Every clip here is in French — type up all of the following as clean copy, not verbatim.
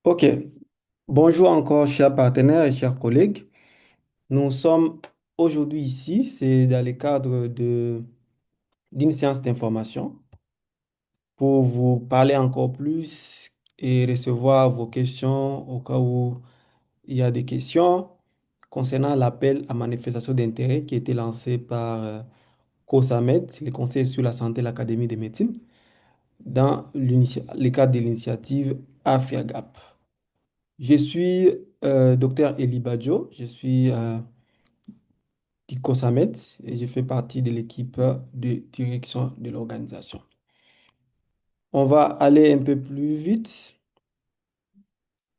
Ok, bonjour encore chers partenaires et chers collègues. Nous sommes aujourd'hui ici, c'est dans le cadre d'une séance d'information pour vous parler encore plus et recevoir vos questions au cas où il y a des questions concernant l'appel à manifestation d'intérêt qui a été lancé par COSAMED, le Conseil sur la santé et l'Académie de médecine, dans le cadre de l'initiative AFIAGAP. Je suis docteur Eli Badjo, je suis du COSAMED et je fais partie de l'équipe de direction de l'organisation. On va aller un peu plus vite.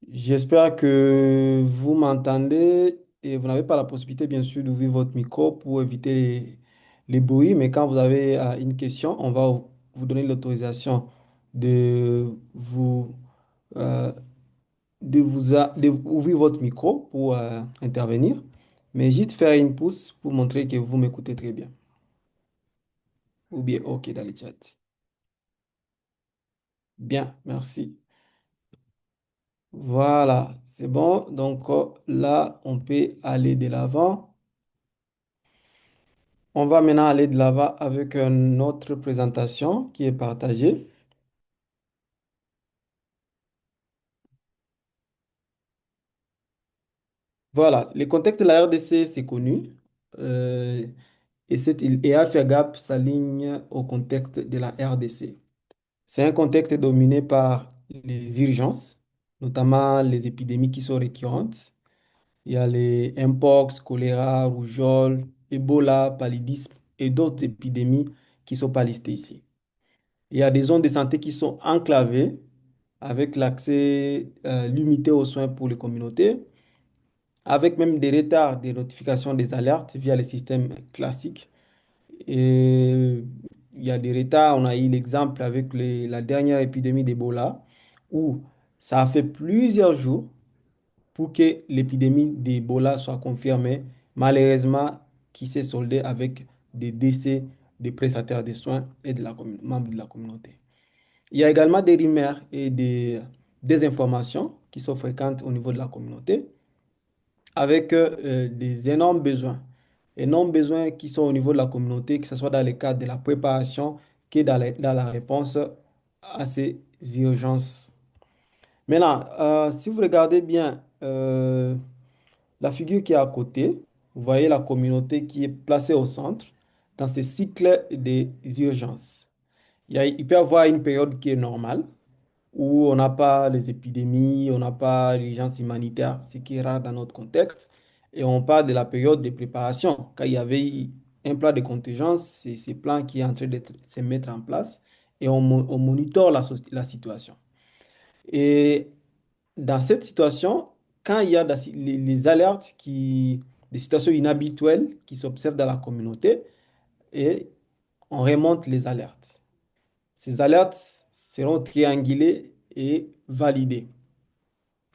J'espère que vous m'entendez et vous n'avez pas la possibilité, bien sûr, d'ouvrir votre micro pour éviter les bruits, mais quand vous avez une question, on va vous donner l'autorisation de vous euh, de ouvrir votre micro pour intervenir, mais juste faire une pouce pour montrer que vous m'écoutez très bien. Ou bien OK dans le chat. Bien, merci. Voilà, c'est bon. Donc là, on peut aller de l'avant. On va maintenant aller de l'avant avec une autre présentation qui est partagée. Voilà, le contexte de la RDC, c'est connu. Euh, et AFIAGAP s'aligne au contexte de la RDC. C'est un contexte dominé par les urgences, notamment les épidémies qui sont récurrentes. Il y a les mpox, choléra, rougeole, Ebola, paludisme et d'autres épidémies qui ne sont pas listées ici. Il y a des zones de santé qui sont enclavées avec l'accès limité aux soins pour les communautés, avec même des retards des notifications des alertes via les systèmes classiques. Et il y a des retards. On a eu l'exemple avec la dernière épidémie d'Ebola, où ça a fait plusieurs jours pour que l'épidémie d'Ebola soit confirmée. Malheureusement, qui s'est soldée avec des décès des prestataires de soins et membres de la communauté. Il y a également des rumeurs et des désinformations qui sont fréquentes au niveau de la communauté avec des énormes besoins. Énormes besoins qui sont au niveau de la communauté, que ce soit dans le cadre de la préparation, que dans la réponse à ces urgences. Maintenant, si vous regardez bien la figure qui est à côté, vous voyez la communauté qui est placée au centre dans ce cycle des urgences. Il peut y avoir une période qui est normale, où on n'a pas les épidémies, on n'a pas l'urgence humanitaire, ce qui est rare dans notre contexte. Et on parle de la période de préparation. Quand il y avait un plan de contingence, c'est ce plan qui est en train de se mettre en place et on monitore la situation. Et dans cette situation, quand il y a les alertes, des situations inhabituelles qui s'observent dans la communauté, et on remonte les alertes. Ces alertes seront triangulées et validées.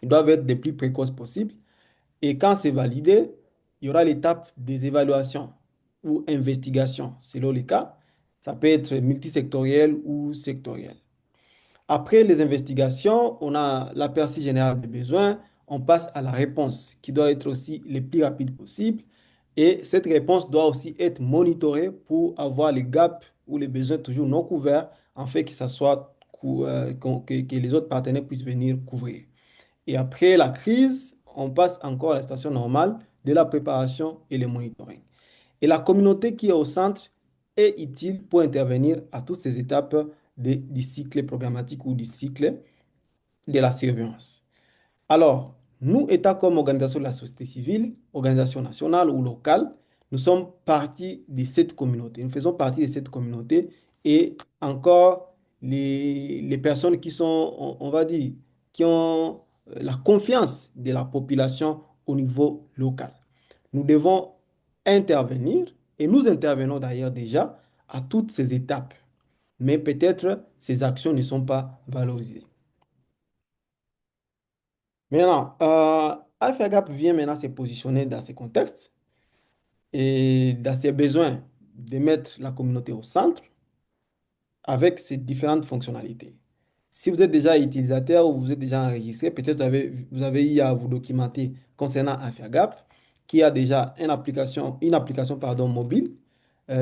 Ils doivent être les plus précoces possibles. Et quand c'est validé, il y aura l'étape des évaluations ou investigations, selon les cas. Ça peut être multisectoriel ou sectoriel. Après les investigations, on a l'aperçu général des besoins, on passe à la réponse qui doit être aussi le plus rapide possible. Et cette réponse doit aussi être monitorée pour avoir les gaps ou les besoins toujours non couverts, en fait que ça soit que les autres partenaires puissent venir couvrir. Et après la crise, on passe encore à la situation normale de la préparation et le monitoring. Et la communauté qui est au centre est utile pour intervenir à toutes ces étapes du cycle programmatique ou du cycle de la surveillance. Alors, nous, État comme organisation de la société civile, organisation nationale ou locale, nous sommes partie de cette communauté. Nous faisons partie de cette communauté et encore les personnes qui sont, on va dire, qui ont la confiance de la population au niveau local. Nous devons intervenir et nous intervenons d'ailleurs déjà à toutes ces étapes. Mais peut-être ces actions ne sont pas valorisées. Maintenant, Alpha Gap vient maintenant se positionner dans ce contexte et dans ses besoins de mettre la communauté au centre avec ses différentes fonctionnalités. Si vous êtes déjà utilisateur ou vous êtes déjà enregistré, peut-être vous avez eu à vous documenter concernant AfiaGap, qui a déjà une application pardon, mobile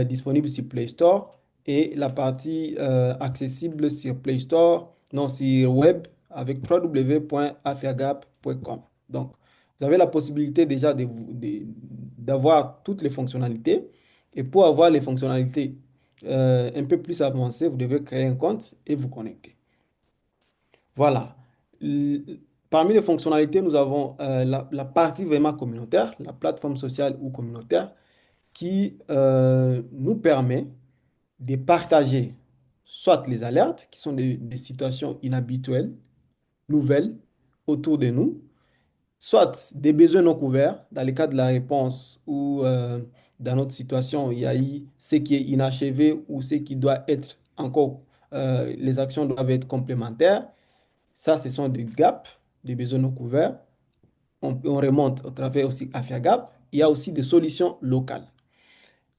disponible sur Play Store et la partie accessible sur Play Store, non, sur web avec www.afiagap.com. Donc, vous avez la possibilité déjà d'avoir toutes les fonctionnalités. Et pour avoir les fonctionnalités un peu plus avancées, vous devez créer un compte et vous connecter. Voilà. L- Parmi les fonctionnalités, nous avons la partie vraiment communautaire, la plateforme sociale ou communautaire, qui nous permet de partager soit les alertes, qui sont des situations inhabituelles, nouvelles autour de nous, soit des besoins non couverts, dans le cas de la réponse ou dans notre situation, il y a eu ce qui est inachevé ou ce qui doit être encore, les actions doivent être complémentaires. Ça, ce sont des gaps, des besoins non couverts. On remonte au travers aussi AfiaGap. Il y a aussi des solutions locales.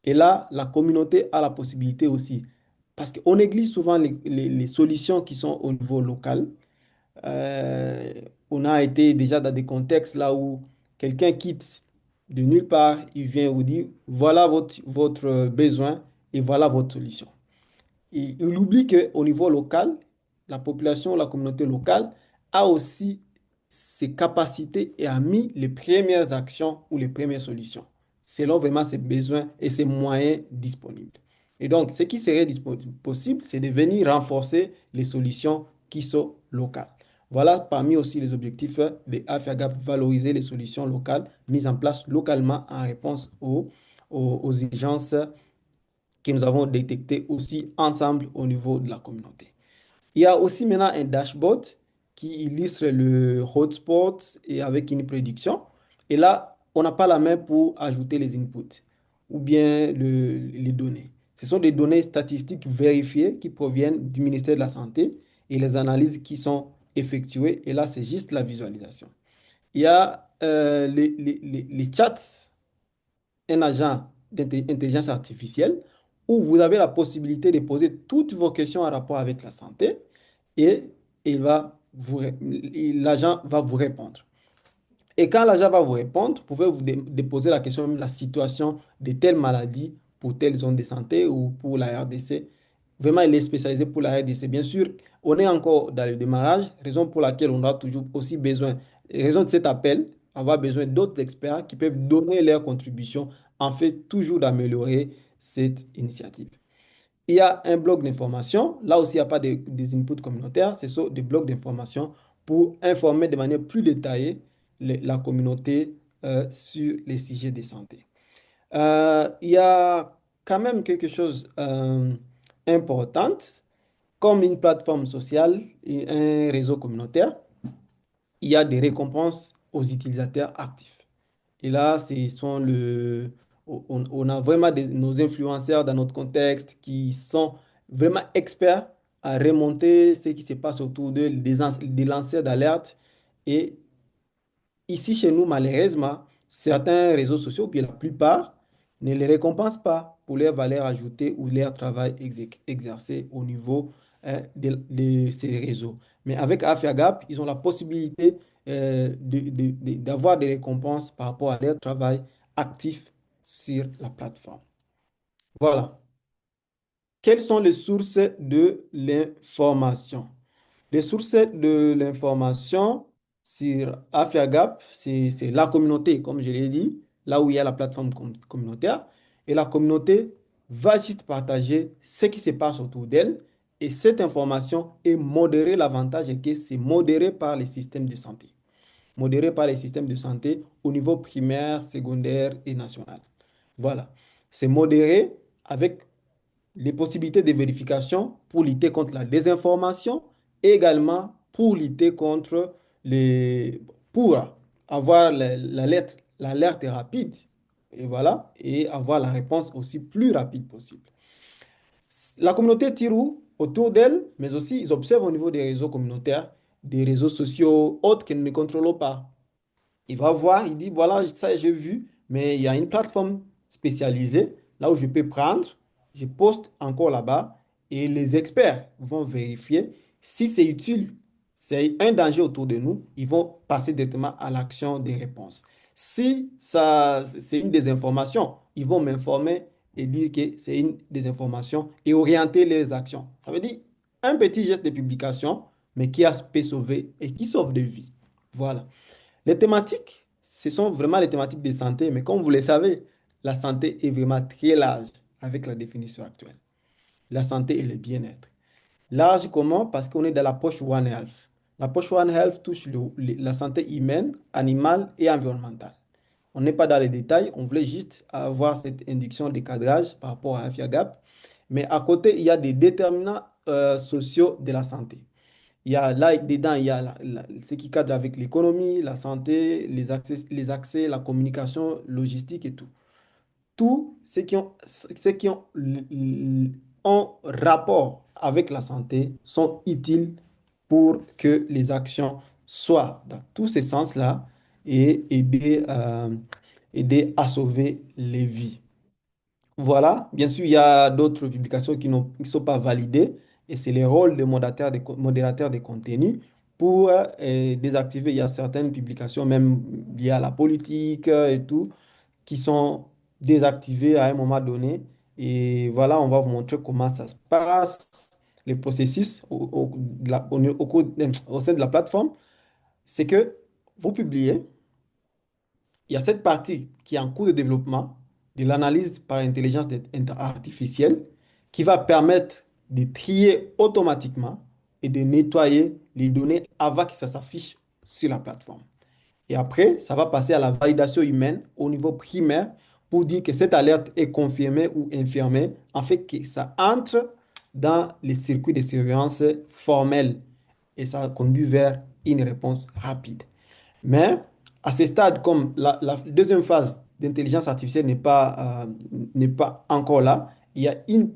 Et là, la communauté a la possibilité aussi, parce qu'on néglige souvent les solutions qui sont au niveau local. Euh, on a été déjà dans des contextes là où quelqu'un quitte de nulle part, il vient vous dire, voilà votre besoin et voilà votre solution. Il oublie qu'au niveau local, la population, la communauté locale a aussi ses capacités et a mis les premières actions ou les premières solutions, selon vraiment ses besoins et ses moyens disponibles. Et donc, ce qui serait possible, c'est de venir renforcer les solutions qui sont locales. Voilà parmi aussi les objectifs de AFIAGAP, valoriser les solutions locales mises en place localement en réponse aux urgences que nous avons détecté aussi ensemble au niveau de la communauté. Il y a aussi maintenant un dashboard qui illustre le hotspot et avec une prédiction. Et là, on n'a pas la main pour ajouter les inputs ou bien les données. Ce sont des données statistiques vérifiées qui proviennent du ministère de la Santé et les analyses qui sont effectuées. Et là, c'est juste la visualisation. Il y a les chats, un agent d'intelligence artificielle où vous avez la possibilité de poser toutes vos questions en rapport avec la santé et l'agent va vous répondre. Et quand l'agent va vous répondre, vous pouvez vous déposer la question, même la situation de telle maladie pour telle zone de santé ou pour la RDC. Vraiment, il est spécialisé pour la RDC. Bien sûr, on est encore dans le démarrage, raison pour laquelle on a toujours aussi besoin, raison de cet appel, avoir besoin d'autres experts qui peuvent donner leur contribution en fait toujours d'améliorer cette initiative. Il y a un bloc d'information. Là aussi, il n'y a pas des inputs communautaires. Ce sont des blocs d'information pour informer de manière plus détaillée la communauté sur les sujets de santé. Il y a quand même quelque chose d'important, comme une plateforme sociale et un réseau communautaire. Il y a des récompenses aux utilisateurs actifs. Et là, on a vraiment nos influenceurs dans notre contexte qui sont vraiment experts à remonter ce qui se passe autour d'eux, des lanceurs d'alerte. Et ici, chez nous, malheureusement, certains réseaux sociaux, puis la plupart, ne les récompensent pas pour leur valeur ajoutée ou leur travail exercé au niveau de ces réseaux. Mais avec AfiaGap, ils ont la possibilité d'avoir des récompenses par rapport à leur travail actif sur la plateforme. Voilà. Quelles sont les sources de l'information? Les sources de l'information sur AfiaGap, c'est la communauté, comme je l'ai dit, là où il y a la plateforme communautaire. Et la communauté va juste partager ce qui se passe autour d'elle. Et cette information est modérée. L'avantage est que c'est modéré par les systèmes de santé. Modéré par les systèmes de santé au niveau primaire, secondaire et national. Voilà. C'est modéré avec les possibilités de vérification pour lutter contre la désinformation et également pour lutter contre pour avoir l'alerte rapide et voilà, et avoir la réponse aussi plus rapide possible. La communauté tire autour d'elle, mais aussi ils observent au niveau des réseaux communautaires, des réseaux sociaux autres qu'ils ne contrôlent pas. Il va voir, il dit, voilà, ça j'ai vu, mais il y a une plateforme spécialisée là où je peux prendre, je poste encore là-bas et les experts vont vérifier Si c'est utile, c'est un danger autour de nous, ils vont passer directement à l'action des réponses. Si ça, c'est une désinformation, ils vont m'informer et dire que c'est une désinformation et orienter les actions. Ça veut dire un petit geste de publication, mais qui a pu sauver et qui sauve des vies. Voilà. Les thématiques, ce sont vraiment les thématiques de santé, mais comme vous le savez, la santé est vraiment très large avec la définition actuelle. La santé et le bien-être. Large comment? Parce qu'on est dans l'approche One Health. L'approche One Health touche la santé humaine, animale et environnementale. On n'est pas dans les détails, on voulait juste avoir cette induction de cadrage par rapport à FIAGAP. Mais à côté, il y a des déterminants sociaux de la santé. Il y a là, dedans, il y a ce qui cadre avec l'économie, la santé, les accès, la communication, logistique et tout. Tous ceux qui ont rapport avec la santé sont utiles pour que les actions soient dans tous ces sens-là et aider à sauver les vies. Voilà, bien sûr, il y a d'autres publications qui ne sont pas validées et c'est le rôle de modérateur des contenus pour désactiver. Il y a certaines publications, même liées à la politique et tout, qui sont désactivées à un moment donné. Et voilà, on va vous montrer comment ça se passe, les processus au sein de la plateforme. C'est que vous publiez. Il y a cette partie qui est en cours de développement de l'analyse par intelligence artificielle qui va permettre de trier automatiquement et de nettoyer les données avant que ça s'affiche sur la plateforme. Et après, ça va passer à la validation humaine au niveau primaire pour dire que cette alerte est confirmée ou infirmée, en fait que ça entre dans les circuits de surveillance formels et ça conduit vers une réponse rapide. Mais à ce stade, comme la deuxième phase d'intelligence artificielle n'est pas encore là, il y a une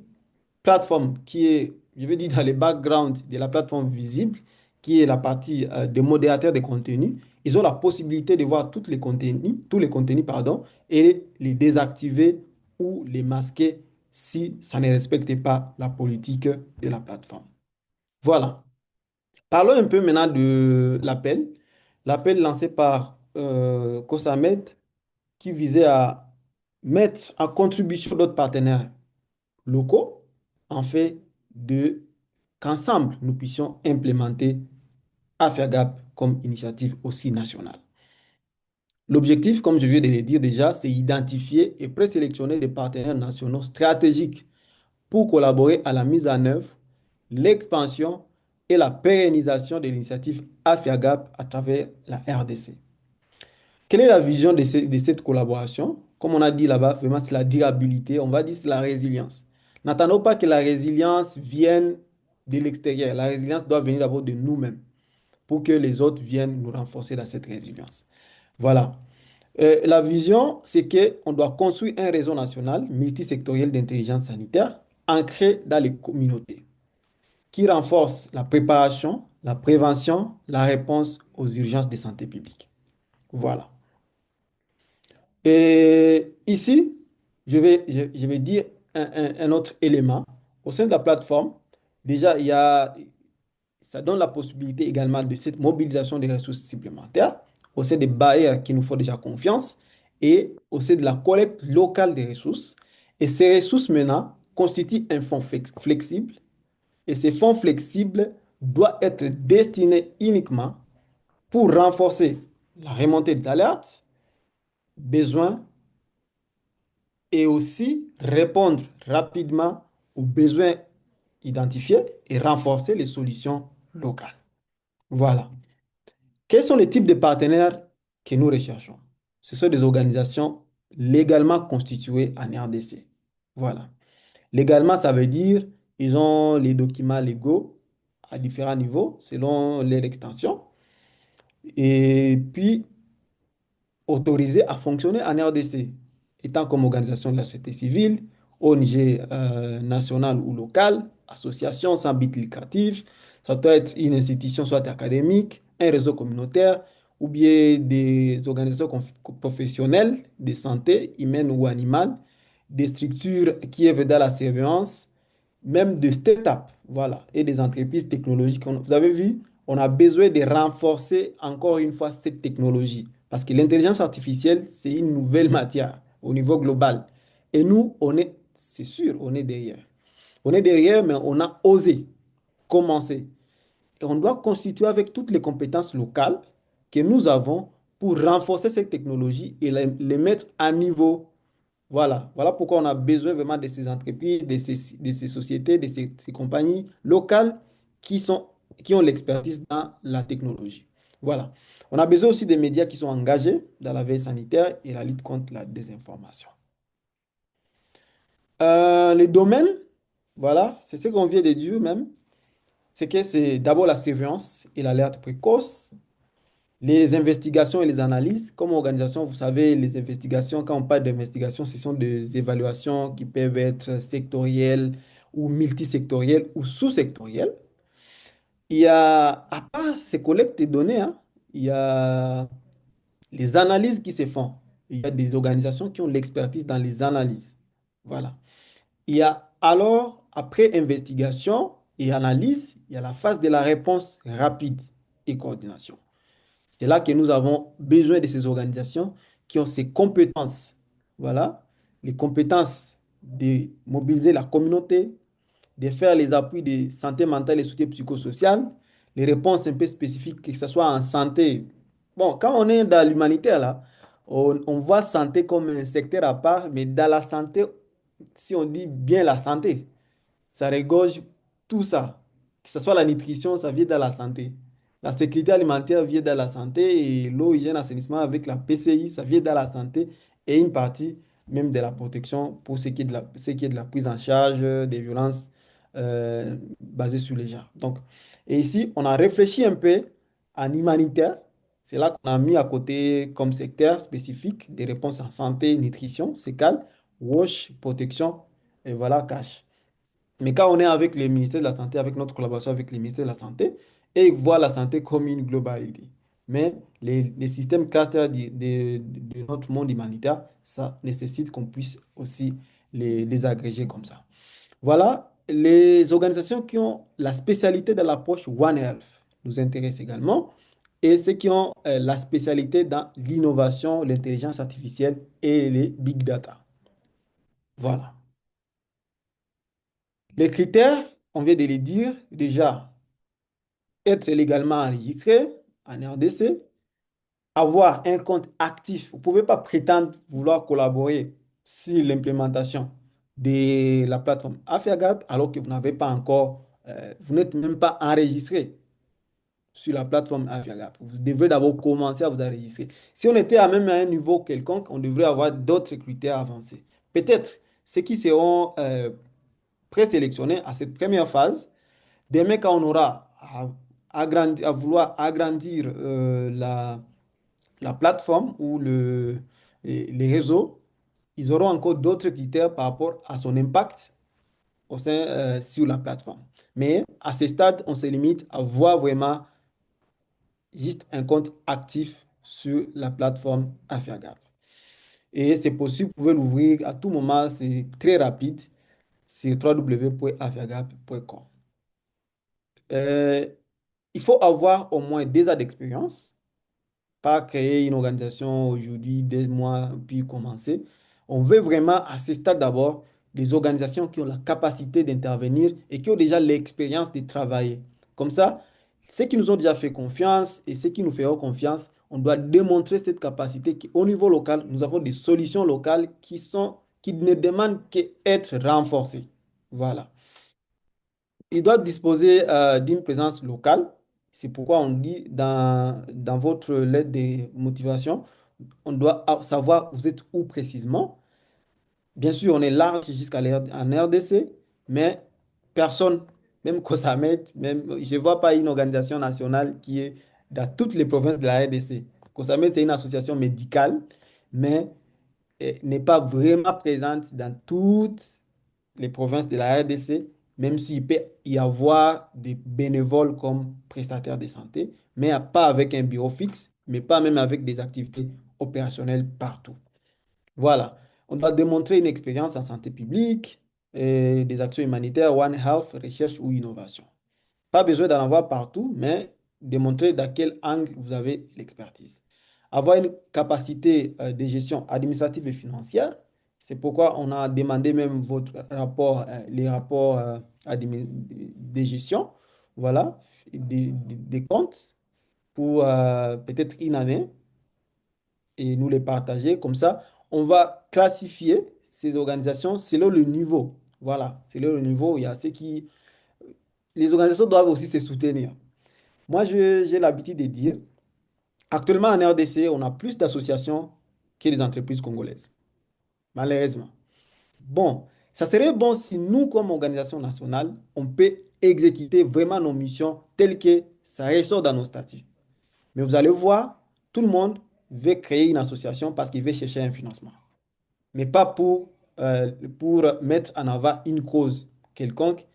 plateforme qui est, je vais dire, dans les backgrounds de la plateforme visible, qui est la partie des modérateurs des contenus. Ils ont la possibilité de voir tous les contenus, pardon, et les désactiver ou les masquer si ça ne respecte pas la politique de la plateforme. Voilà. Parlons un peu maintenant de l'appel. L'appel lancé par Cosamed qui visait à mettre en contribution d'autres partenaires locaux en fait de qu'ensemble nous puissions implémenter AFIAGAP comme initiative aussi nationale. L'objectif, comme je viens de le dire déjà, c'est identifier et présélectionner des partenaires nationaux stratégiques pour collaborer à la mise en œuvre, l'expansion et la pérennisation de l'initiative AFIAGAP à travers la RDC. Quelle est la vision de cette collaboration? Comme on a dit là-bas, vraiment, c'est la durabilité, on va dire c'est la résilience. N'attendons pas que la résilience vienne de l'extérieur. La résilience doit venir d'abord de nous-mêmes pour que les autres viennent nous renforcer dans cette résilience. Voilà. La vision, c'est qu'on doit construire un réseau national multisectoriel d'intelligence sanitaire ancré dans les communautés, qui renforce la préparation, la prévention, la réponse aux urgences de santé publique. Voilà. Et ici, je vais dire un autre élément. Au sein de la plateforme, déjà, ça donne la possibilité également de cette mobilisation des ressources supplémentaires au sein des bailleurs qui nous font déjà confiance et au sein de la collecte locale des ressources. Et ces ressources maintenant constituent un fonds flexible et ces fonds flexibles doivent être destinés uniquement pour renforcer la remontée des alertes, besoins et aussi répondre rapidement aux besoins identifiés et renforcer les solutions locales. Voilà. Quels sont les types de partenaires que nous recherchons? Ce sont des organisations légalement constituées en RDC. Voilà. Légalement, ça veut dire ils ont les documents légaux à différents niveaux selon leur extension. Et puis, autorisés à fonctionner en RDC, étant comme organisation de la société civile, ONG nationale ou locale, association sans but lucratif, ça doit être une institution soit académique, un réseau communautaire, ou bien des organisations professionnelles de santé, humaine ou animale, des structures qui œuvrent dans la surveillance, même de start-up, voilà, et des entreprises technologiques. Vous avez vu, on a besoin de renforcer encore une fois cette technologie parce que l'intelligence artificielle, c'est une nouvelle matière au niveau global. Et nous, c'est sûr, on est derrière. On est derrière, mais on a osé commencer. Et on doit constituer avec toutes les compétences locales que nous avons pour renforcer cette technologie et les mettre à niveau. Voilà pourquoi on a besoin vraiment de ces entreprises, de ces sociétés, de ces compagnies locales qui sont, qui ont l'expertise dans la technologie. Voilà. On a besoin aussi des médias qui sont engagés dans la veille sanitaire et la lutte contre la désinformation. Les domaines, voilà, c'est ce qu'on vient de dire même, c'est que c'est d'abord la surveillance et l'alerte précoce, les investigations et les analyses. Comme organisation, vous savez, les investigations, quand on parle d'investigation, ce sont des évaluations qui peuvent être sectorielles ou multisectorielles ou sous-sectorielles. Il y a, à part ces collectes de données, hein, il y a les analyses qui se font. Il y a des organisations qui ont l'expertise dans les analyses. Voilà. Il y a alors, après investigation et analyse, il y a la phase de la réponse rapide et coordination. C'est là que nous avons besoin de ces organisations qui ont ces compétences. Voilà, les compétences de mobiliser la communauté, de faire les appuis de santé mentale et soutien psychosocial, les réponses un peu spécifiques, que ce soit en santé. Bon, quand on est dans l'humanitaire, là, on voit santé comme un secteur à part, mais dans la santé, si on dit bien la santé, ça regorge tout ça. Que ce soit la nutrition, ça vient dans la santé. La sécurité alimentaire vient dans la santé et l'eau, hygiène, assainissement avec la PCI, ça vient dans la santé et une partie même de la protection pour ce qui est de la prise en charge des violences basées sur les genres. Donc, et ici, on a réfléchi un peu en humanitaire. C'est là qu'on a mis à côté comme secteur spécifique des réponses en santé, nutrition, sécale, WASH, protection et voilà, cash. Mais quand on est avec le ministère de la Santé, avec notre collaboration avec le ministère de la Santé, et ils voient la santé comme une globalité. Mais les systèmes clusters de notre monde humanitaire, ça nécessite qu'on puisse aussi les agréger comme ça. Voilà, les organisations qui ont la spécialité de l'approche One Health nous intéressent également, et ceux qui ont la spécialité dans l'innovation, l'intelligence artificielle et les big data. Voilà. Les critères, on vient de les dire déjà, être légalement enregistré en RDC, avoir un compte actif. Vous ne pouvez pas prétendre vouloir collaborer sur l'implémentation de la plateforme AFIAGAP alors que vous n'avez pas encore, vous n'êtes même pas enregistré sur la plateforme AFIAGAP. Vous devrez d'abord commencer à vous enregistrer. Si on était à même à un niveau quelconque, on devrait avoir d'autres critères avancés. Peut-être ceux qui seront présélectionnés à cette première phase. Demain, quand on aura à vouloir agrandir la plateforme ou les réseaux, ils auront encore d'autres critères par rapport à son impact au sein, sur la plateforme. Mais à ce stade, on se limite à voir vraiment juste un compte actif sur la plateforme Afiagap. Et c'est possible, vous pouvez l'ouvrir à tout moment, c'est très rapide, c'est www.afiagap.com. Euh, il faut avoir au moins 2 ans d'expérience, pas créer une organisation aujourd'hui, 2 mois, puis commencer. On veut vraiment, à ce stade d'abord, des organisations qui ont la capacité d'intervenir et qui ont déjà l'expérience de travailler. Comme ça, ceux qui nous ont déjà fait confiance et ceux qui nous feront confiance, on doit démontrer cette capacité qu'au niveau local, nous avons des solutions locales qui ne demandent qu'être renforcées. Voilà. Ils doivent disposer d'une présence locale. C'est pourquoi on dit dans votre lettre de motivation, on doit savoir vous êtes où précisément. Bien sûr, on est large jusqu'à en RDC, mais personne, même COSAMED, même, je ne vois pas une organisation nationale qui est dans toutes les provinces de la RDC. COSAMED, c'est une association médicale, mais n'est pas vraiment présente dans toutes les provinces de la RDC, même s'il peut y avoir des bénévoles comme prestataires de santé, mais pas avec un bureau fixe, mais pas même avec des activités opérationnelles partout. Voilà. On doit démontrer une expérience en santé publique, et des actions humanitaires, One Health, recherche ou innovation. Pas besoin d'en avoir partout, mais démontrer dans quel angle vous avez l'expertise. Avoir une capacité de gestion administrative et financière, c'est pourquoi on a demandé même votre rapport, les rapports de gestion, voilà, des comptes pour peut-être une année et nous les partager. Comme ça, on va classifier ces organisations selon le niveau. Voilà, selon le niveau, il y a ceux qui... Les organisations doivent aussi se soutenir. Moi, j'ai l'habitude de dire, actuellement en RDC, on a plus d'associations que les entreprises congolaises, malheureusement. Bon, ça serait bon si nous, comme organisation nationale, on peut exécuter vraiment nos missions telles que ça ressort dans nos statuts. Mais vous allez voir, tout le monde veut créer une association parce qu'il veut chercher un financement, mais pas pour mettre en avant une cause quelconque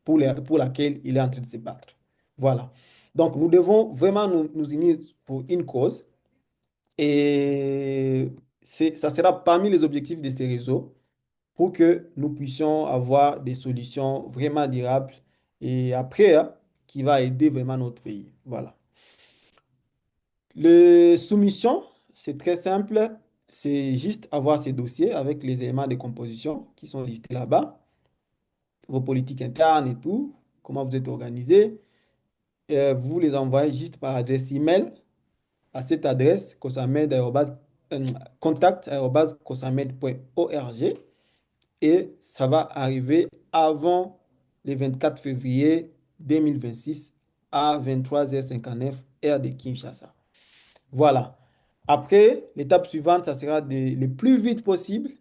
pour laquelle il est en train de se battre. Voilà. Donc, nous devons vraiment nous unir pour une cause et ça sera parmi les objectifs de ces réseaux pour que nous puissions avoir des solutions vraiment durables et après, hein, qui va aider vraiment notre pays. Voilà. Les soumissions, c'est très simple. C'est juste avoir ces dossiers avec les éléments de composition qui sont listés là-bas, vos politiques internes et tout, comment vous êtes organisé. Vous les envoyez juste par adresse email à cette adresse contact@cosamed.org et ça va arriver avant le 24 février 2026 à 23h59 heure de Kinshasa. Voilà. Après, l'étape suivante, ça sera le plus vite possible.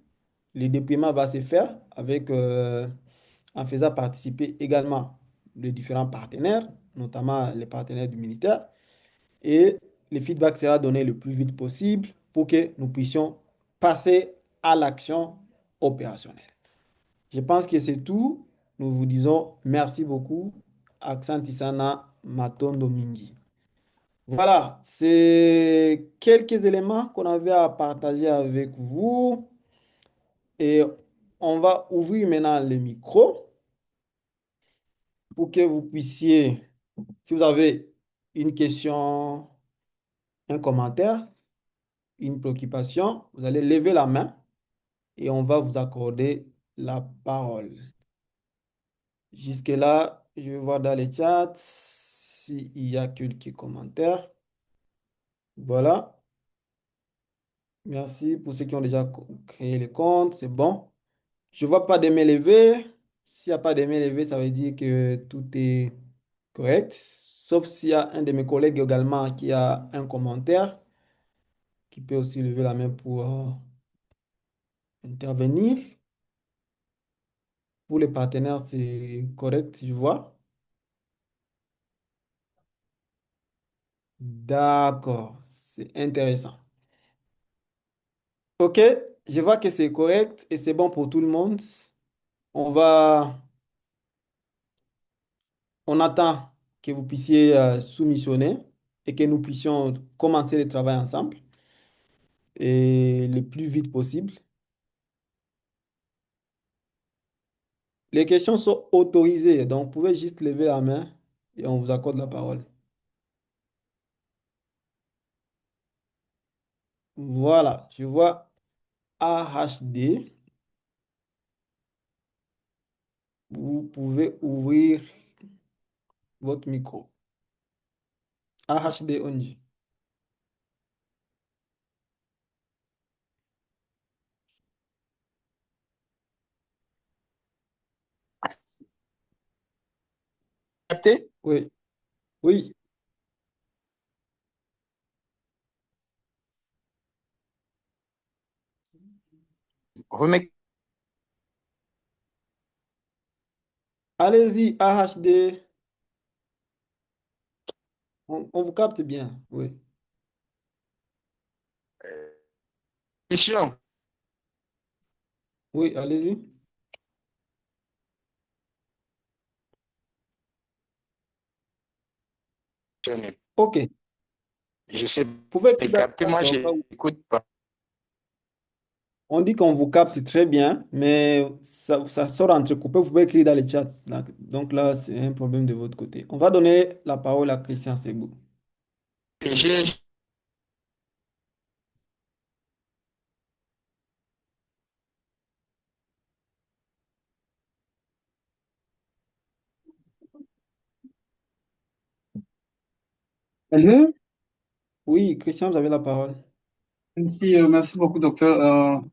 Le déploiement va se faire en faisant participer également les différents partenaires, notamment les partenaires du ministère. Et le feedback sera donné le plus vite possible pour que nous puissions passer à l'action opérationnelle. Je pense que c'est tout. Nous vous disons merci beaucoup. Accent Isana Matondo Mingi. Voilà, c'est quelques éléments qu'on avait à partager avec vous. Et on va ouvrir maintenant le micro pour que vous puissiez, si vous avez une question, un commentaire, une préoccupation, vous allez lever la main et on va vous accorder la parole. Jusque-là, je vais voir dans les chats s'il y a quelques commentaires. Voilà. Merci pour ceux qui ont déjà créé les comptes. C'est bon. Je vois pas de main levée. S'il n'y a pas de main levée, ça veut dire que tout est correct. Sauf s'il y a un de mes collègues également qui a un commentaire, qui peut aussi lever la main pour intervenir. Pour les partenaires, c'est correct, je vois. D'accord, c'est intéressant. OK, je vois que c'est correct et c'est bon pour tout le monde. On va, on attend que vous puissiez soumissionner et que nous puissions commencer le travail ensemble et le plus vite possible. Les questions sont autorisées, donc vous pouvez juste lever la main et on vous accorde la parole. Voilà, je vois AHD. Vous pouvez ouvrir votre micro. AHD Onji. Capté? Oui, oui. Remets. Allez-y, AHD. On vous capte bien. Oui, Question. oui, allez-y. OK. Vous Je sais pouvez pas garder capter, moi au cas où. j'écoute pas. On dit qu'on vous capte très bien, mais ça sort entrecoupé. Vous pouvez écrire dans le chat. Donc là, c'est un problème de votre côté. On va donner la parole à Christian Sebou. J'ai Hello. Oui, Christian, vous avez la parole. Merci, merci beaucoup, docteur.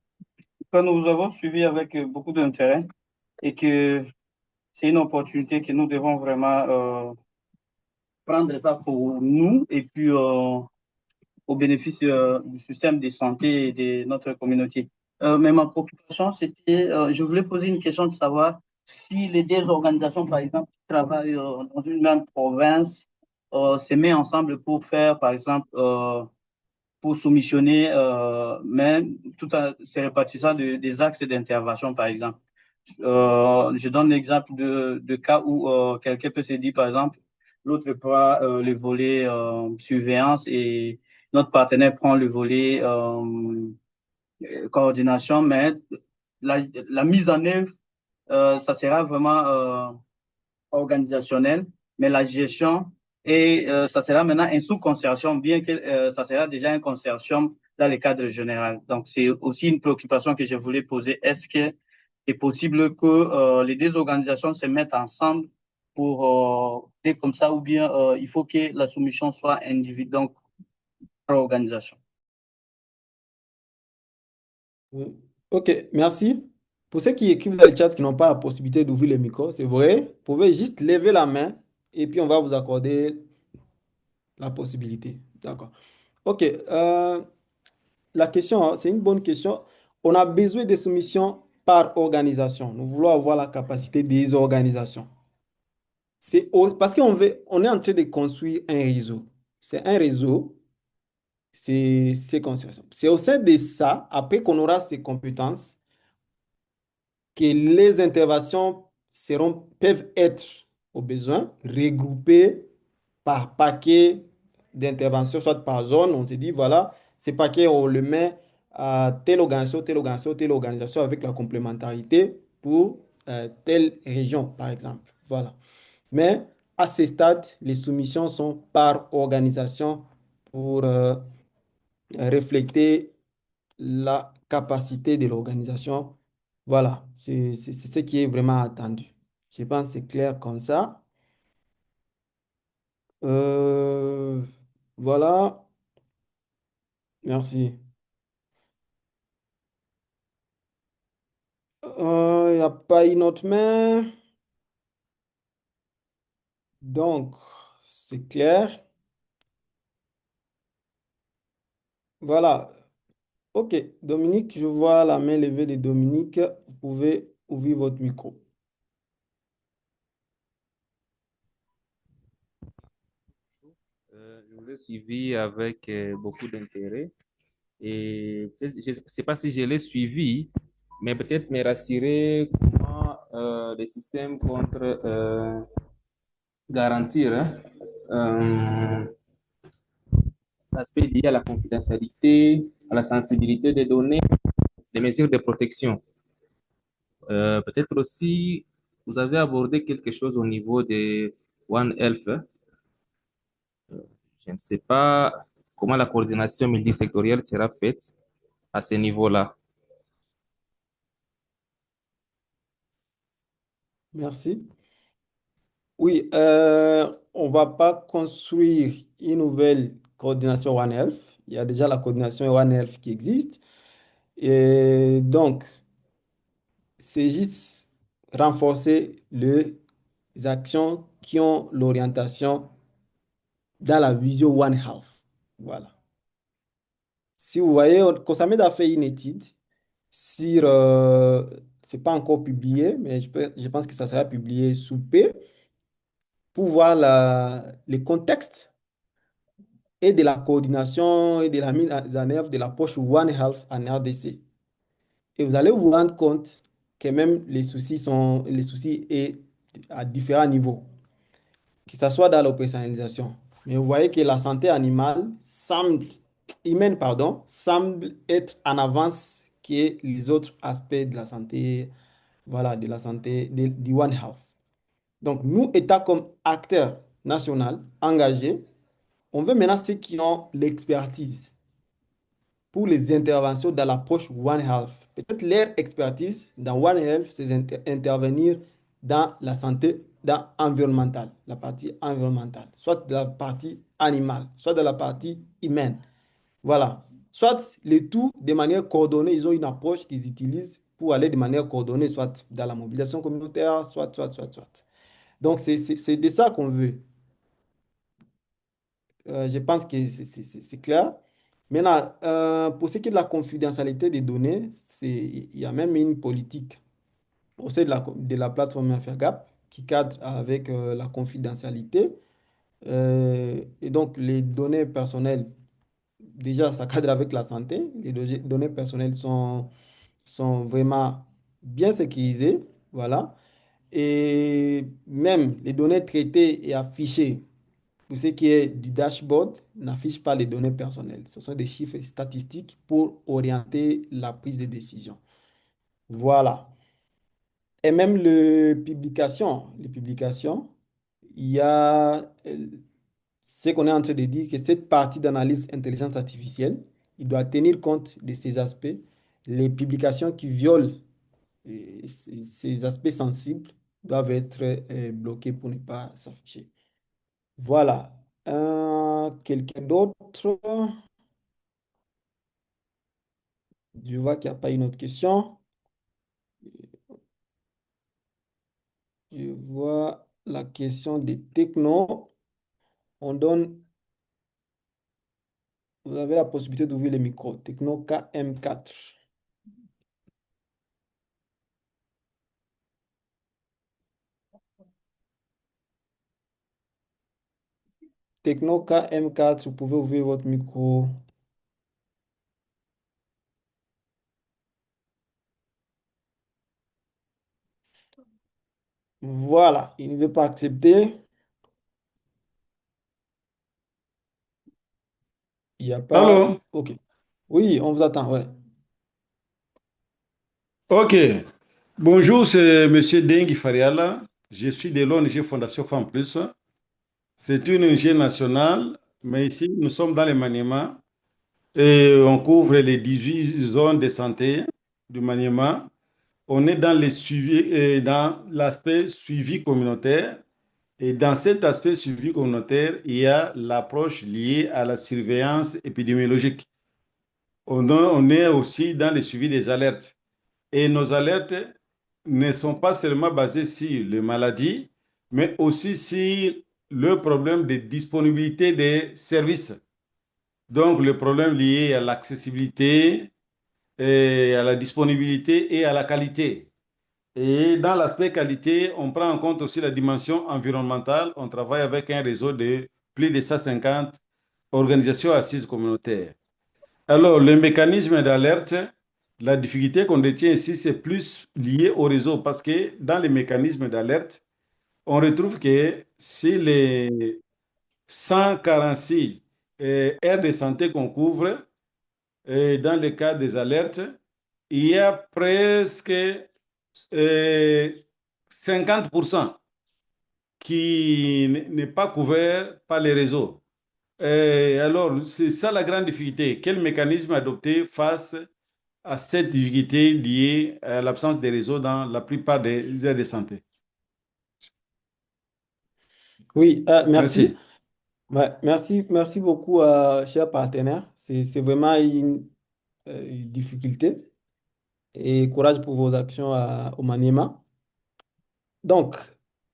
Que nous avons suivi avec beaucoup d'intérêt et que c'est une opportunité que nous devons vraiment prendre ça pour nous et puis au bénéfice du système de santé et de notre communauté. Mais ma préoccupation, c'était, je voulais poser une question de savoir si les deux organisations, par exemple, qui travaillent dans une même province, se mettent ensemble pour faire, par exemple, pour soumissionner, mais tout en se répartissant des axes d'intervention, par exemple. Je donne l'exemple de cas où quelqu'un peut se dire, par exemple, l'autre prend le volet surveillance et notre partenaire prend le volet coordination, mais la mise en œuvre, ça sera vraiment organisationnel, mais la gestion, et ça sera maintenant un sous-consortium, bien que ça sera déjà un consortium dans le cadre général. Donc, c'est aussi une préoccupation que je voulais poser. Est-ce que c'est possible que les deux organisations se mettent ensemble pour faire comme ça, ou bien il faut que la soumission soit individuelle, donc par organisation? Euh, Ok, merci. Pour ceux qui écrivent dans le chat qui n'ont pas la possibilité d'ouvrir le micro, c'est vrai, vous pouvez juste lever la main et puis on va vous accorder la possibilité. D'accord. Ok, la question, hein, c'est une bonne question. On a besoin de soumissions par organisation. Nous voulons avoir la capacité des organisations. Parce on est en train de construire un réseau. C'est un réseau, c'est construit. C'est au sein de ça, après qu'on aura ces compétences, que les interventions peuvent être, au besoin, regroupées par paquet d'interventions, soit par zone. On se dit, voilà, ces paquets, on le met à telle organisation, telle organisation, telle organisation avec la complémentarité pour telle région, par exemple. Voilà. Mais à ce stade, les soumissions sont par organisation pour refléter la capacité de l'organisation. Voilà, c'est ce qui est vraiment attendu. Je pense que c'est clair comme ça. Euh, voilà, merci. Il n'y a pas une autre main. Donc, c'est clair. Voilà. OK. Dominique, je vois la main levée de Dominique. Vous pouvez ouvrir votre micro. Je l'ai suivi avec beaucoup d'intérêt et je ne sais pas si je l'ai suivi, mais peut-être me rassurer comment les systèmes contre garantir l'aspect lié à la confidentialité, à la sensibilité des données, les mesures de protection. Peut-être aussi, vous avez abordé quelque chose au niveau de One Health. Je ne sais pas comment la coordination multisectorielle sera faite à ce niveau-là. Merci. Oui, on ne va pas construire une nouvelle coordination One Health. Il y a déjà la coordination One Health qui existe. Et donc, c'est juste renforcer les actions qui ont l'orientation dans la vision One Health. Voilà. Si vous voyez, Cosamed a fait une étude sur, c'est pas encore publié, mais je pense que ça sera publié sous peu pour voir les contextes et de la coordination et de la mise en œuvre de l'approche One Health en RDC. Et vous allez vous rendre compte que même les soucis est à différents niveaux, que ce soit dans l'opérationnalisation. Mais vous voyez que humaine, pardon, semble être en avance qui est les autres aspects de la santé, voilà, de la santé, du One Health. Donc, nous, État comme acteur national engagé, on veut maintenant ceux qui ont l'expertise pour les interventions dans l'approche One Health. Peut-être leur expertise dans One Health, c'est intervenir dans la santé environnementale, la partie environnementale, soit de la partie animale, soit de la partie humaine. Voilà. Soit les tout de manière coordonnée, ils ont une approche qu'ils utilisent pour aller de manière coordonnée, soit dans la mobilisation communautaire, soit. Donc, c'est de ça qu'on veut. Je pense que c'est clair. Maintenant, pour ce qui est de la confidentialité des données, il y a même une politique au sein de la plateforme Affaire qui cadre avec la confidentialité. Et donc, les données personnelles, déjà, ça cadre avec la santé. Les données personnelles sont vraiment bien sécurisées. Voilà. Et même les données traitées et affichées pour ce qui est du dashboard, n'affiche pas les données personnelles. Ce sont des chiffres statistiques pour orienter la prise de décision. Voilà. Et même les publications, il y a ce qu'on est en train de dire, que cette partie d'analyse intelligence artificielle, il doit tenir compte de ces aspects. Les publications qui violent ces aspects sensibles doivent être bloquées pour ne pas s'afficher. Voilà. Quelqu'un d'autre? Je vois qu'il n'y a pas une autre question. Je vois la question des technos. On donne, vous avez la possibilité d'ouvrir le micro. Techno KM4. Techno KM4, vous pouvez ouvrir votre micro. Voilà, il ne veut pas accepter. Il n'y a pas. Allô? OK. Oui, on vous attend. Ouais. Ok. Bonjour, c'est Monsieur Dengue Fariala. Je suis de l'ONG Fondation Femmes Plus. C'est une ONG nationale, mais ici, nous sommes dans les Maniema et on couvre les 18 zones de santé du Maniema. On est dans les suivis, dans l'aspect suivi communautaire. Et dans cet aspect suivi communautaire, il y a l'approche liée à la surveillance épidémiologique. On est aussi dans le suivi des alertes. Et nos alertes ne sont pas seulement basées sur les maladies, mais aussi sur le problème de disponibilité des services. Donc, le problème lié à l'accessibilité, et à la disponibilité et à la qualité. Et dans l'aspect qualité, on prend en compte aussi la dimension environnementale. On travaille avec un réseau de plus de 150 organisations assises communautaires. Alors, le mécanisme d'alerte, la difficulté qu'on détient ici, c'est plus lié au réseau parce que dans les mécanismes d'alerte, on retrouve que si les 146 aires de santé qu'on couvre, dans le cas des alertes, il y a presque 50% qui n'est pas couvert par les réseaux. Alors, c'est ça la grande difficulté. Quel mécanisme adopter face à cette difficulté liée à l'absence de réseaux dans la plupart des aires de santé? Oui, merci. Merci. Ouais, merci beaucoup, cher partenaire. C'est vraiment une difficulté et courage pour vos actions au Maniema. Donc,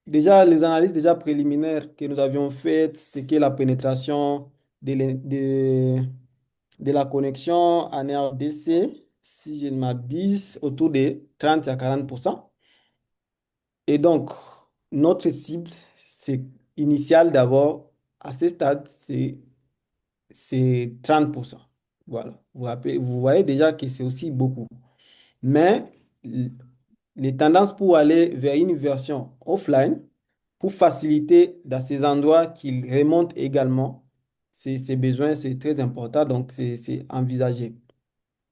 déjà, les analyses déjà préliminaires que nous avions faites, c'est que la pénétration de la connexion en RDC, si je ne m'abuse, autour de 30 à 40%. Et donc, notre cible, c'est initial d'abord, à ce stade, c'est 30%. Voilà. Vous voyez déjà que c'est aussi beaucoup. Mais l- les tendances pour aller vers une version offline, pour faciliter dans ces endroits qu'ils remontent également ces besoins, c'est très important, donc c'est envisagé.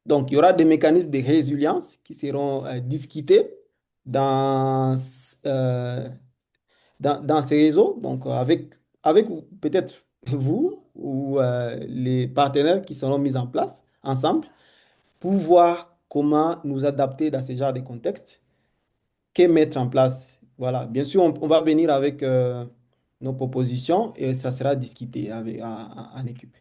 Donc, il y aura des mécanismes de résilience qui seront discutés dans, euh, dans ces réseaux, donc avec peut-être vous ou les partenaires qui seront mis en place ensemble pour voir comment nous adapter dans ce genre de contexte, que mettre en place. Voilà, bien sûr, on va venir avec nos propositions et ça sera discuté en équipe.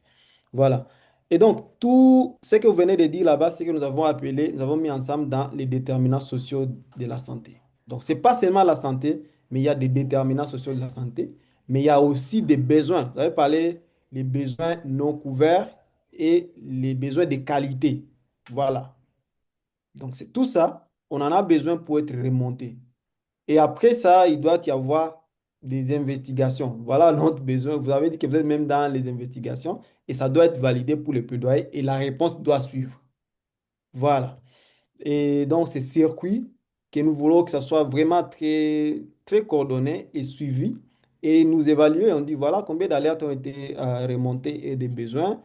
Voilà. Et donc, tout ce que vous venez de dire là-bas, c'est que nous avons appelé, nous avons mis ensemble dans les déterminants sociaux de la santé. Donc, ce n'est pas seulement la santé, mais il y a des déterminants sociaux de la santé, mais il y a aussi des besoins. Vous avez parlé des besoins non couverts et les besoins de qualité. Voilà. Donc, c'est tout ça, on en a besoin pour être remonté. Et après ça, il doit y avoir des investigations. Voilà notre besoin. Vous avez dit que vous êtes même dans les investigations et ça doit être validé pour le plaidoyer et la réponse doit suivre. Voilà. Et donc, ces circuits que nous voulons que ça soit vraiment très, très coordonné et suivi. Et nous évaluer, on dit voilà combien d'alertes ont été remontées et des besoins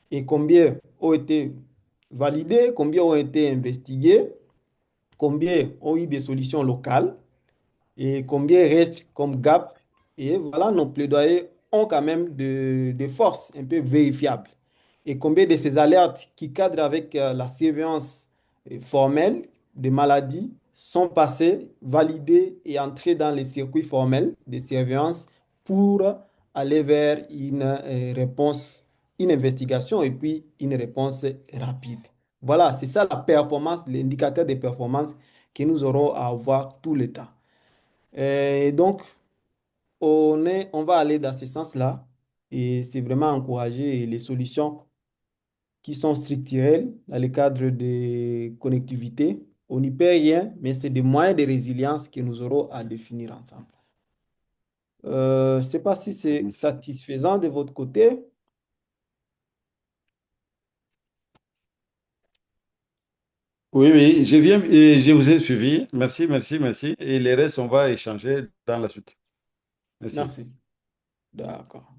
et combien ont été validés, combien ont été investigués, combien ont eu des solutions locales et combien reste comme gap. Et voilà, nos plaidoyers ont quand même des forces un peu vérifiables. Et combien de ces alertes qui cadrent avec la surveillance formelle des maladies sont passées, validées et entrées dans les circuits formels de surveillance pour aller vers une réponse, une investigation et puis une réponse rapide. Voilà, c'est ça la performance, l'indicateur de performance que nous aurons à avoir tout le temps. Et donc, on va aller dans ce sens-là et c'est vraiment encourager les solutions qui sont structurelles dans le cadre des connectivités. On n'y perd rien, mais c'est des moyens de résilience que nous aurons à définir ensemble. Je ne sais pas si c'est satisfaisant de votre côté. Oui, oui, je viens et je vous ai suivi. Merci, merci, merci. Et les restes, on va échanger dans la suite. Merci. Merci. D'accord.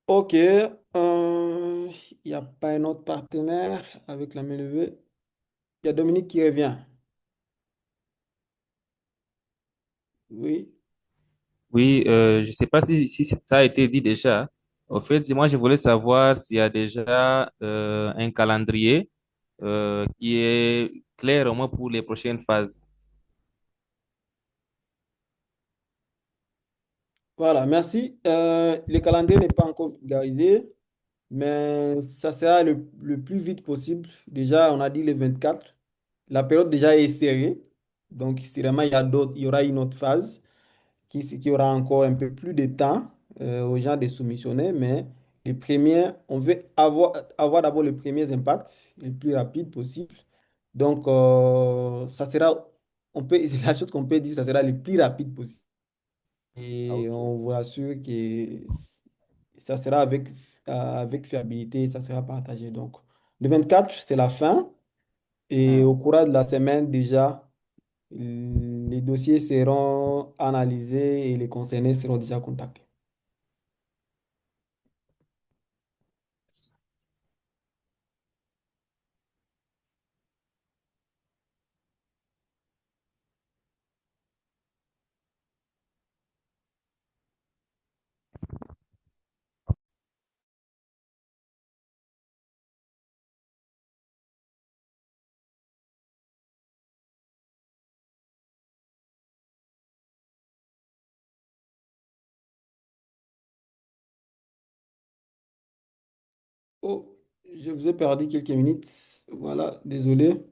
OK. Il n'y a pas un autre partenaire avec la main levée. Il y a Dominique qui revient. Oui. Oui, je ne sais pas si ça a été dit déjà. Au fait, moi, je voulais savoir s'il y a déjà un calendrier qui est clair au moins pour les prochaines phases. Voilà, merci. Le calendrier n'est pas encore vulgarisé, mais ça sera le plus vite possible. Déjà, on a dit le 24. La période déjà est serrée. Donc, sûrement, il y aura une autre phase qui aura encore un peu plus de temps aux gens de soumissionner. Mais les premiers, on veut avoir d'abord les premiers impacts les plus rapides possible. Donc, ça sera, la chose qu'on peut dire, ça sera le plus rapide possible. Ah, Et ok. on vous assure que ça sera avec fiabilité, ça sera partagé. Donc, le 24, c'est la fin. Et Hmm. au cours de la semaine, déjà, les dossiers seront analysés et les concernés seront déjà contactés. Oh, je vous ai perdu quelques minutes. Voilà, désolé.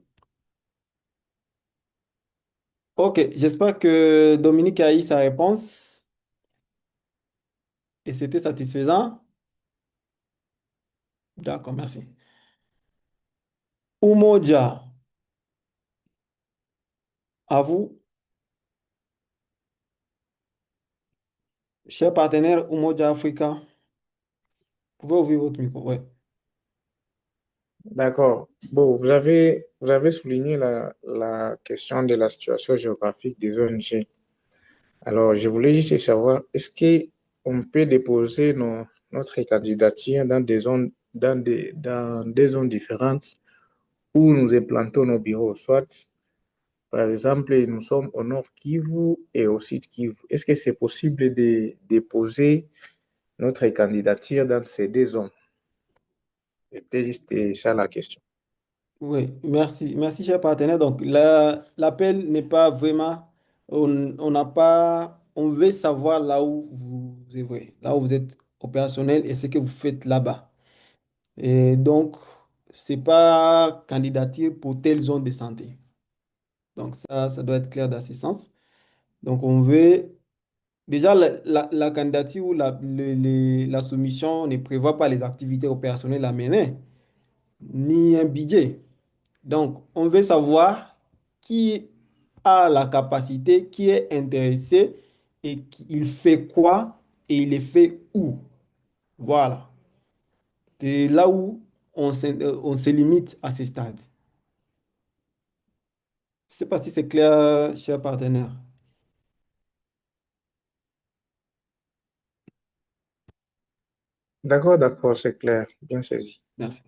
Ok, j'espère que Dominique a eu sa réponse et c'était satisfaisant. D'accord, merci. Umoja, à vous, cher partenaire Umoja Africa. Vous pouvez ouvrir votre micro. Ouais. D'accord. Bon, vous avez souligné la question de la situation géographique des ONG. Alors, je voulais juste savoir, est-ce qu'on peut déposer notre candidature dans des zones différentes où nous implantons nos bureaux. Soit, par exemple, nous sommes au Nord Kivu et au Sud Kivu. Est-ce que c'est possible de déposer notre candidature dans ces deux zones? C'était juste ça la question. Oui, merci, merci, cher partenaire. Donc, l'appel n'est pas vraiment, on n'a pas, on veut savoir là où vous œuvrez, là où vous êtes opérationnel et ce que vous faites là-bas. Et donc, c'est pas candidature pour telle zone de santé. Donc, ça doit être clair dans ce sens. Donc, on veut, déjà, la candidature ou la soumission ne prévoit pas les activités opérationnelles à mener, ni un budget. Donc, on veut savoir qui a la capacité, qui est intéressé et il fait quoi et il le fait où. Voilà. C'est là où on se limite à ce stade. Je ne sais pas si c'est clair, cher partenaire. D'accord, d'accord, c'est clair, bien saisi. Merci.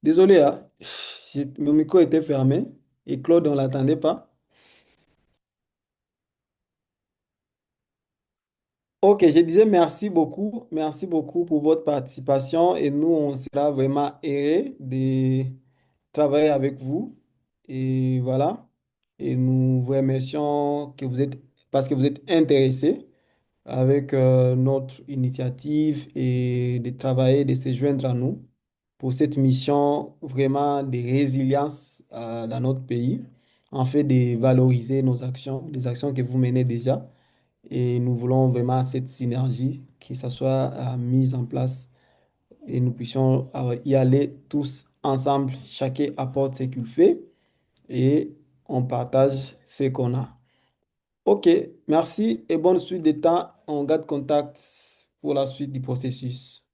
Désolé, hein. Mon micro était fermé et Claude, on ne l'attendait pas. Ok, je disais merci beaucoup pour votre participation et nous, on sera vraiment heureux de travailler avec vous. Et voilà, et nous vous remercions que vous êtes, parce que vous êtes intéressés avec notre initiative et de travailler, de se joindre à nous pour cette mission vraiment de résilience dans notre pays, en fait de valoriser nos actions, les actions que vous menez déjà. Et nous voulons vraiment cette synergie, que ça soit mise en place et nous puissions y aller tous ensemble. Chacun apporte ce qu'il fait et on partage ce qu'on a. Ok, merci et bonne suite de temps. On garde contact pour la suite du processus.